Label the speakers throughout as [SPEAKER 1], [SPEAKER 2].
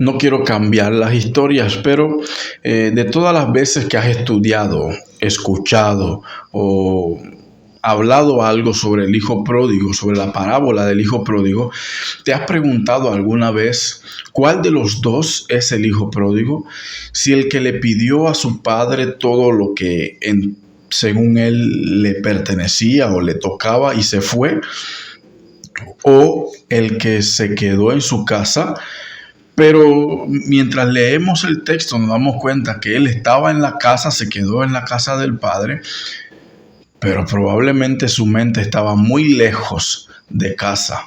[SPEAKER 1] No quiero cambiar las historias, pero de todas las veces que has estudiado, escuchado o hablado algo sobre el hijo pródigo, sobre la parábola del hijo pródigo, ¿te has preguntado alguna vez cuál de los dos es el hijo pródigo? Si el que le pidió a su padre todo lo que según él le pertenecía o le tocaba y se fue, o el que se quedó en su casa. Pero mientras leemos el texto nos damos cuenta que él estaba en la casa, se quedó en la casa del padre, pero probablemente su mente estaba muy lejos de casa.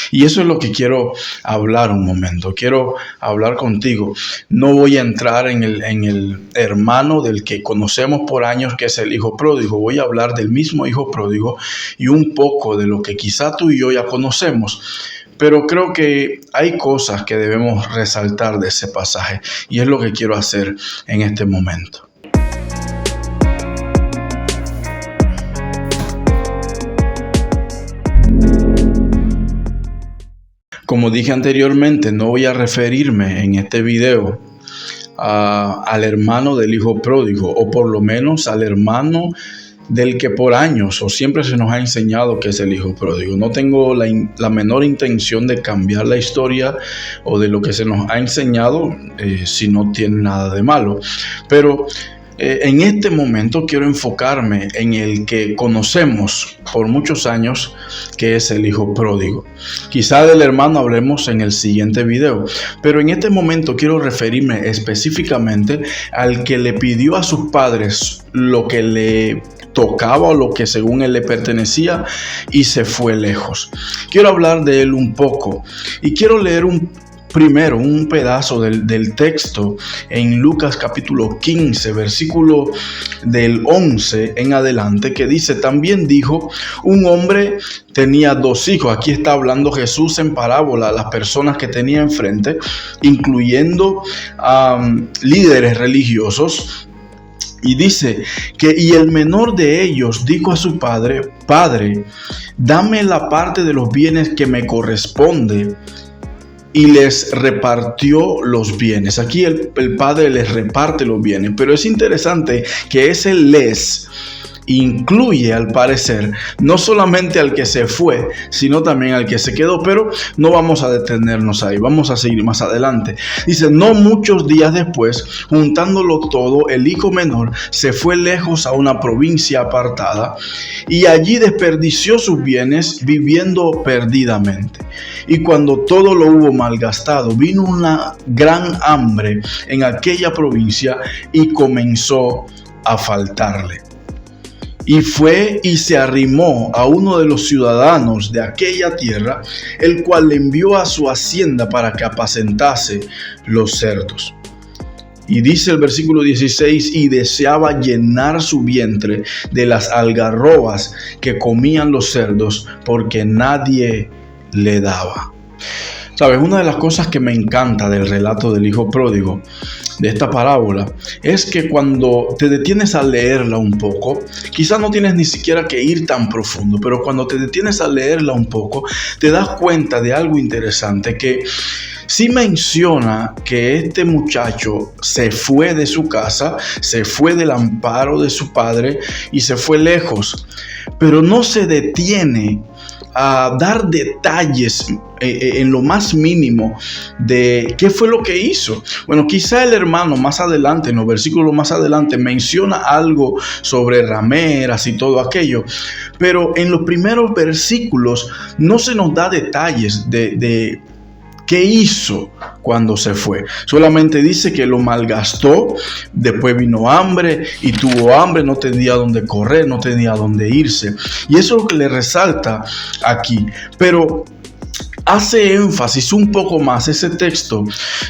[SPEAKER 1] Y eso es lo que quiero hablar un momento. Quiero hablar contigo. No voy a entrar en el hermano del que conocemos por años, que es el hijo pródigo. Voy a hablar del mismo hijo pródigo y un poco de lo que quizá tú y yo ya conocemos. Pero creo que hay cosas que debemos resaltar de ese pasaje y es lo que quiero hacer en este momento. Como dije anteriormente, no voy a referirme en este video al hermano del hijo pródigo, o por lo menos al hermano del que por años o siempre se nos ha enseñado que es el hijo pródigo. No tengo la menor intención de cambiar la historia o de lo que se nos ha enseñado, si no tiene nada de malo. Pero en este momento quiero enfocarme en el que conocemos por muchos años, que es el hijo pródigo. Quizá del hermano hablemos en el siguiente video, pero en este momento quiero referirme específicamente al que le pidió a sus padres lo que le tocaba o lo que según él le pertenecía y se fue lejos. Quiero hablar de él un poco y quiero leer primero un pedazo del texto en Lucas capítulo 15, versículo del 11 en adelante, que dice: también dijo, un hombre tenía 2 hijos. Aquí está hablando Jesús en parábola a las personas que tenía enfrente, incluyendo líderes religiosos. Y dice que y el menor de ellos dijo a su padre: Padre, dame la parte de los bienes que me corresponde. Y les repartió los bienes. Aquí el padre les reparte los bienes. Pero es interesante que ese les incluye, al parecer, no solamente al que se fue, sino también al que se quedó. Pero no vamos a detenernos ahí, vamos a seguir más adelante. Dice: no muchos días después, juntándolo todo, el hijo menor se fue lejos a una provincia apartada y allí desperdició sus bienes viviendo perdidamente. Y cuando todo lo hubo malgastado, vino una gran hambre en aquella provincia y comenzó a faltarle. Y fue y se arrimó a uno de los ciudadanos de aquella tierra, el cual le envió a su hacienda para que apacentase los cerdos. Y dice el versículo 16: y deseaba llenar su vientre de las algarrobas que comían los cerdos, porque nadie le daba. ¿Sabes? Una de las cosas que me encanta del relato del hijo pródigo, de esta parábola, es que cuando te detienes a leerla un poco, quizás no tienes ni siquiera que ir tan profundo, pero cuando te detienes a leerla un poco, te das cuenta de algo interesante, que sí menciona que este muchacho se fue de su casa, se fue del amparo de su padre y se fue lejos, pero no se detiene a dar detalles en lo más mínimo de qué fue lo que hizo. Bueno, quizá el hermano más adelante, en los versículos más adelante, menciona algo sobre rameras y todo aquello, pero en los primeros versículos no se nos da detalles de ¿qué hizo cuando se fue? Solamente dice que lo malgastó, después vino hambre y tuvo hambre, no tenía dónde correr, no tenía dónde irse. Y eso es lo que le resalta aquí. Pero hace énfasis un poco más ese texto,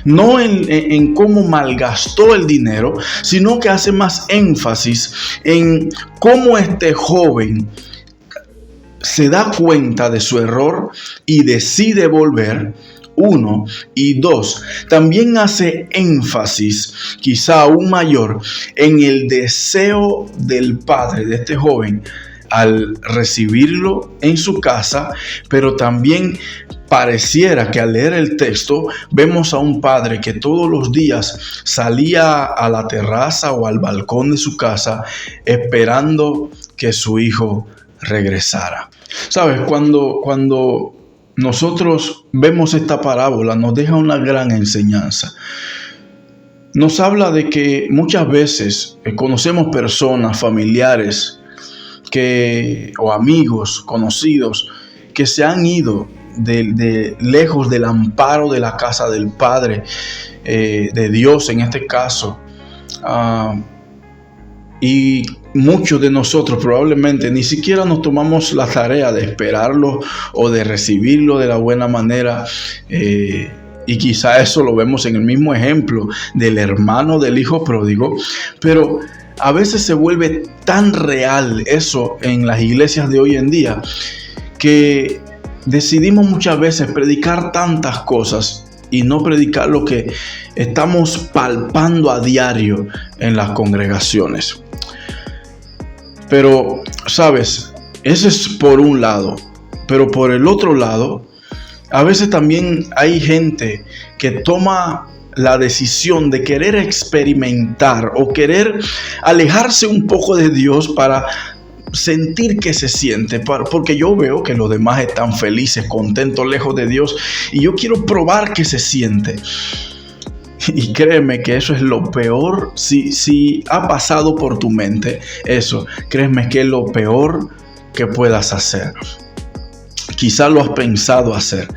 [SPEAKER 1] no en cómo malgastó el dinero, sino que hace más énfasis en cómo este joven se da cuenta de su error y decide volver. 1 y 2, también hace énfasis, quizá aún mayor, en el deseo del padre de este joven al recibirlo en su casa, pero también pareciera que al leer el texto vemos a un padre que todos los días salía a la terraza o al balcón de su casa esperando que su hijo regresara. ¿Sabes? Cuando nosotros vemos esta parábola, nos deja una gran enseñanza. Nos habla de que muchas veces conocemos personas, familiares o amigos, conocidos, que se han ido de lejos del amparo de la casa del Padre, de Dios en este caso. Y muchos de nosotros probablemente ni siquiera nos tomamos la tarea de esperarlo o de recibirlo de la buena manera. Y quizá eso lo vemos en el mismo ejemplo del hermano del hijo pródigo. Pero a veces se vuelve tan real eso en las iglesias de hoy en día que decidimos muchas veces predicar tantas cosas y no predicar lo que estamos palpando a diario en las congregaciones. Pero, ¿sabes? Ese es por un lado. Pero por el otro lado, a veces también hay gente que toma la decisión de querer experimentar o querer alejarse un poco de Dios para sentir que se siente, porque yo veo que los demás están felices, contentos, lejos de Dios, y yo quiero probar que se siente. Y créeme que eso es lo peor. Si ha pasado por tu mente eso, créeme que es lo peor que puedas hacer. Quizás lo has pensado hacer.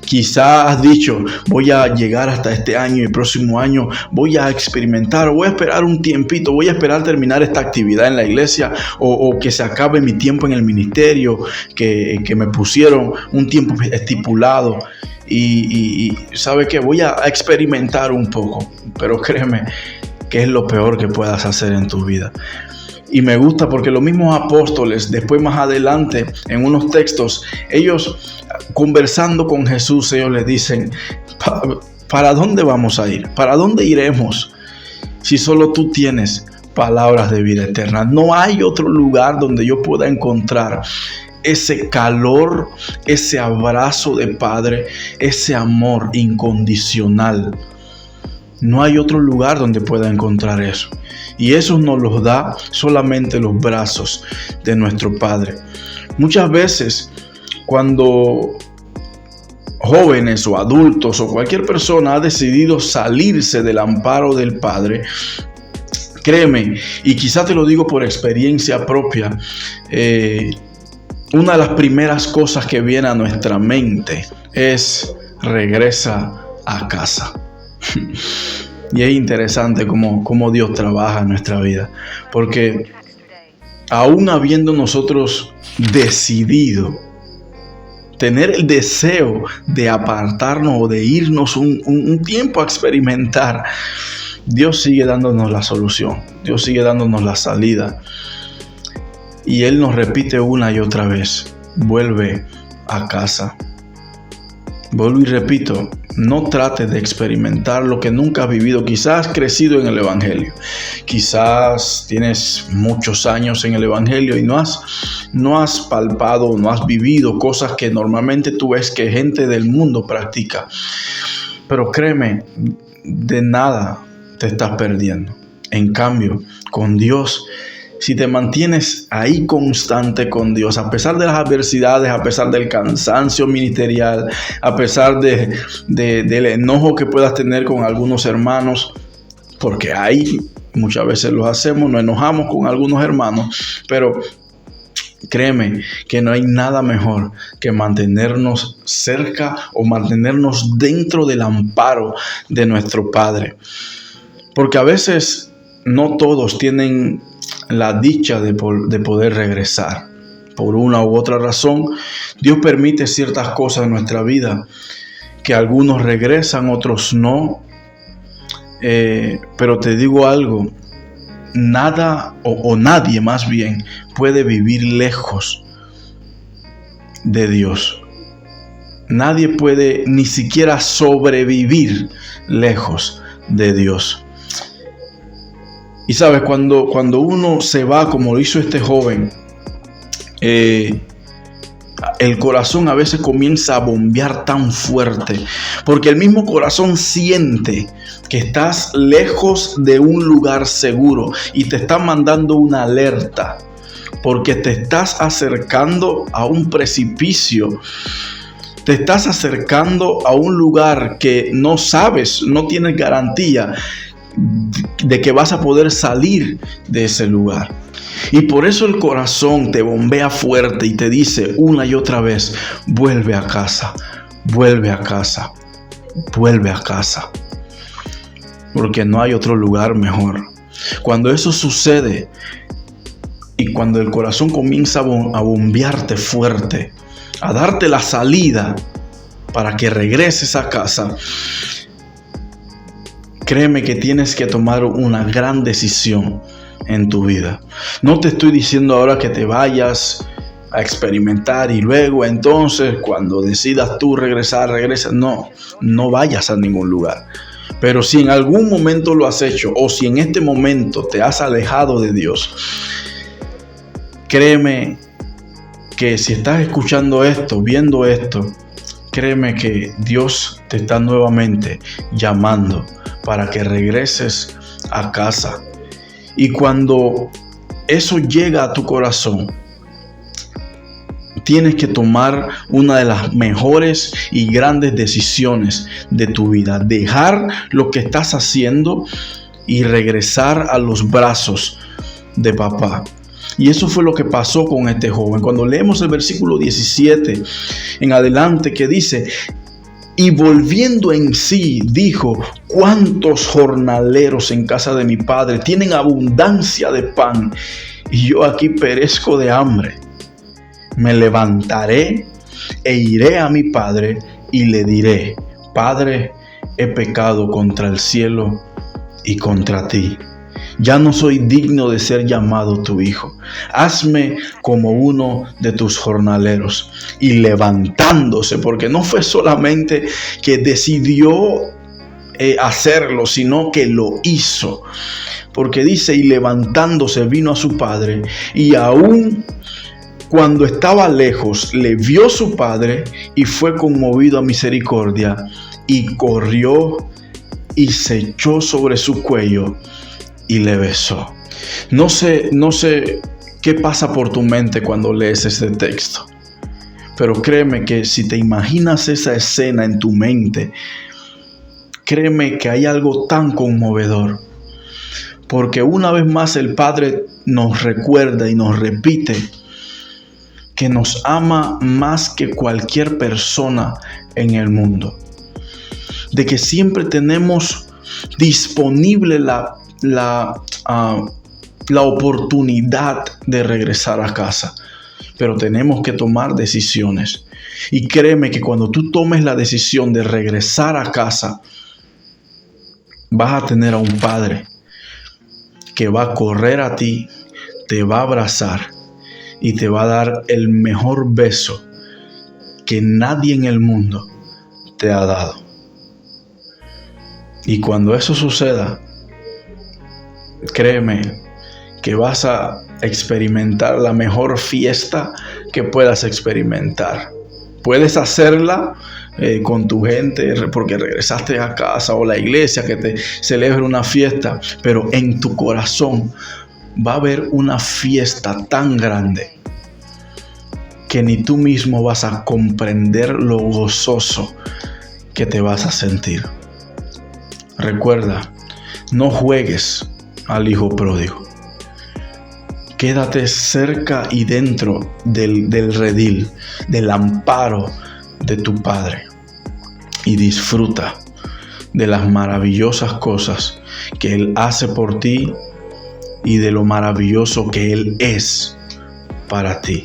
[SPEAKER 1] Quizás has dicho, voy a llegar hasta este año y el próximo año voy a experimentar, voy a esperar un tiempito, voy a esperar terminar esta actividad en la iglesia o que se acabe mi tiempo en el ministerio, que me pusieron un tiempo estipulado. Y ¿sabe qué? Voy a experimentar un poco, pero créeme que es lo peor que puedas hacer en tu vida. Y me gusta porque los mismos apóstoles, después más adelante, en unos textos, ellos conversando con Jesús, ellos le dicen, ¿para dónde vamos a ir? ¿Para dónde iremos? Si solo tú tienes palabras de vida eterna. No hay otro lugar donde yo pueda encontrar ese calor, ese abrazo de Padre, ese amor incondicional. No hay otro lugar donde pueda encontrar eso. Y eso nos lo da solamente los brazos de nuestro Padre. Muchas veces, cuando jóvenes o adultos o cualquier persona ha decidido salirse del amparo del Padre, créeme, y quizás te lo digo por experiencia propia, una de las primeras cosas que viene a nuestra mente es regresa a casa. Y es interesante cómo Dios trabaja en nuestra vida, porque aún habiendo nosotros decidido tener el deseo de apartarnos o de irnos un tiempo a experimentar, Dios sigue dándonos la solución, Dios sigue dándonos la salida. Y Él nos repite una y otra vez, vuelve a casa. Vuelvo y repito, no trates de experimentar lo que nunca has vivido. Quizás has crecido en el Evangelio. Quizás tienes muchos años en el Evangelio y no has palpado, no has vivido cosas que normalmente tú ves que gente del mundo practica. Pero créeme, de nada te estás perdiendo. En cambio, con Dios, si te mantienes ahí constante con Dios, a pesar de las adversidades, a pesar del cansancio ministerial, a pesar del enojo que puedas tener con algunos hermanos, porque ahí muchas veces lo hacemos, nos enojamos con algunos hermanos, pero créeme que no hay nada mejor que mantenernos cerca o mantenernos dentro del amparo de nuestro Padre. Porque a veces no todos tienen la dicha de poder regresar. Por una u otra razón, Dios permite ciertas cosas en nuestra vida, que algunos regresan, otros no. Pero te digo algo, nada o nadie más bien puede vivir lejos de Dios. Nadie puede ni siquiera sobrevivir lejos de Dios. Y sabes, cuando uno se va, como lo hizo este joven, el corazón a veces comienza a bombear tan fuerte, porque el mismo corazón siente que estás lejos de un lugar seguro y te está mandando una alerta, porque te estás acercando a un precipicio, te estás acercando a un lugar que no sabes, no tienes garantía de que vas a poder salir de ese lugar. Y por eso el corazón te bombea fuerte y te dice una y otra vez: vuelve a casa, vuelve a casa, vuelve a casa. Porque no hay otro lugar mejor. Cuando eso sucede y cuando el corazón comienza a bombearte fuerte, a darte la salida para que regreses a casa, créeme que tienes que tomar una gran decisión en tu vida. No te estoy diciendo ahora que te vayas a experimentar y luego entonces cuando decidas tú regresar, regresa. No vayas a ningún lugar. Pero si en algún momento lo has hecho o si en este momento te has alejado de Dios, créeme que si estás escuchando esto, viendo esto, créeme que Dios te está nuevamente llamando para que regreses a casa. Y cuando eso llega a tu corazón, tienes que tomar una de las mejores y grandes decisiones de tu vida. Dejar lo que estás haciendo y regresar a los brazos de papá. Y eso fue lo que pasó con este joven. Cuando leemos el versículo 17 en adelante, que dice: y volviendo en sí, dijo: ¿cuántos jornaleros en casa de mi padre tienen abundancia de pan, y yo aquí perezco de hambre? Me levantaré e iré a mi padre y le diré: Padre, he pecado contra el cielo y contra ti. Ya no soy digno de ser llamado tu hijo. Hazme como uno de tus jornaleros. Y levantándose, porque no fue solamente que decidió hacerlo, sino que lo hizo. Porque dice: y levantándose vino a su padre, y aún cuando estaba lejos, le vio su padre y fue conmovido a misericordia, y corrió y se echó sobre su cuello y le besó. No sé qué pasa por tu mente cuando lees este texto, pero créeme que si te imaginas esa escena en tu mente, créeme que hay algo tan conmovedor, porque una vez más el Padre nos recuerda y nos repite que nos ama más que cualquier persona en el mundo, de que siempre tenemos disponible la oportunidad de regresar a casa, pero tenemos que tomar decisiones. Y créeme que cuando tú tomes la decisión de regresar a casa, vas a tener a un Padre que va a correr a ti, te va a abrazar y te va a dar el mejor beso que nadie en el mundo te ha dado. Y cuando eso suceda, créeme que vas a experimentar la mejor fiesta que puedas experimentar. Puedes hacerla con tu gente porque regresaste a casa, o la iglesia que te celebre una fiesta, pero en tu corazón va a haber una fiesta tan grande que ni tú mismo vas a comprender lo gozoso que te vas a sentir. Recuerda, no juegues al hijo pródigo. Quédate cerca y dentro del redil, del amparo de tu Padre, y disfruta de las maravillosas cosas que Él hace por ti y de lo maravilloso que Él es para ti.